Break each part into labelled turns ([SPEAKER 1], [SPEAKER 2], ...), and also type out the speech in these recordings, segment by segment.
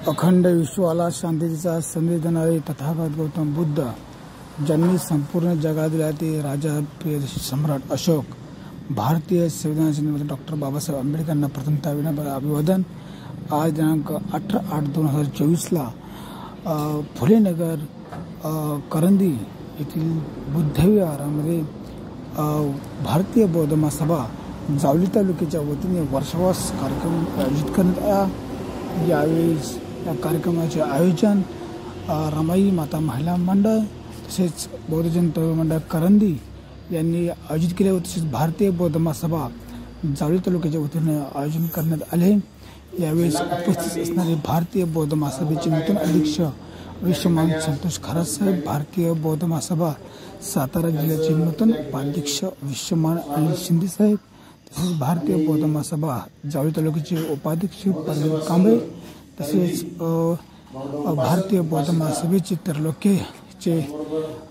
[SPEAKER 1] अखंड विश्वाला शांततेचा संदेश देणारे तथागत गौतम बुद्ध, ज्यांनी संपूर्ण जगाला ते राजा प्रियदर्शी सम्राट अशोक, भारतीय संविधानाचे निर्माते डॉक्टर बाबासाहेब आंबेडकरांना प्रथमतः विनम्र अभिवादन। आज दिनांक 18/8/2024 फुलेनगर करंदी येथील बुद्धविहारामध्ये भारतीय बौद्ध महासभा जावली तालुक्याच्या वतीने वर्षावास कार्यक्रम आयोजित करण्यात आला। यावेळी या कार्यक्रमाचे आयोजन रमाई माता महिला मंडळ तसेच बौद्ध जन तरुण मंडळ करंदी यांनी आयोजित केले होते। तसेच भारतीय बौद्ध महासभा जावली तालुक्याच्या वतीने आयोजन करण्यात आले। यावेळी उपस्थित असणारे भारतीय बौद्ध महासभेचे नूतन अध्यक्ष विश्वमान संतोष खरात साहेब, भारतीय बौद्ध महासभा सातारा जिल्ह्याचे नूतन उपाध्यक्ष विश्वमान अनिल शिंदे साहेब, तसेच भारतीय बौद्ध महासभा जावली तालुक्याचे उपाध्यक्ष परवीन कांबळे, तसेच भारतीय बौद्ध महासभेचे तरलोकेचे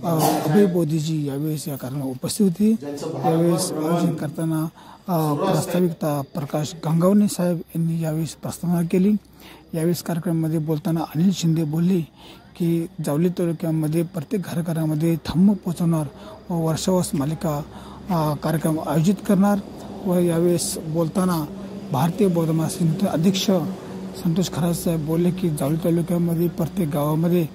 [SPEAKER 1] अभय बोधीजी यावेळेस या कार्यक्रमात उपस्थित होते। यावेळेस आयोजन करताना प्रास्ताविकता प्रकाश गंगावणे साहेब यांनी यावेळेस प्रस्तावना केली। यावेळेस कार्यक्रमामध्ये बोलताना अनिल शिंदे बोलले की जावली तालुक्यामध्ये प्रत्येक घराघरामध्ये धम्म पोहोचवणार व वर्षावास मालिका कार्यक्रम आयोजित करणार। व यावेळेस बोलताना भारतीय बौद्ध महासभेचे अध्यक्ष संतोष खरात साहेब बोलले की जावली तालुक्यामध्ये प्रत्येक गावामध्ये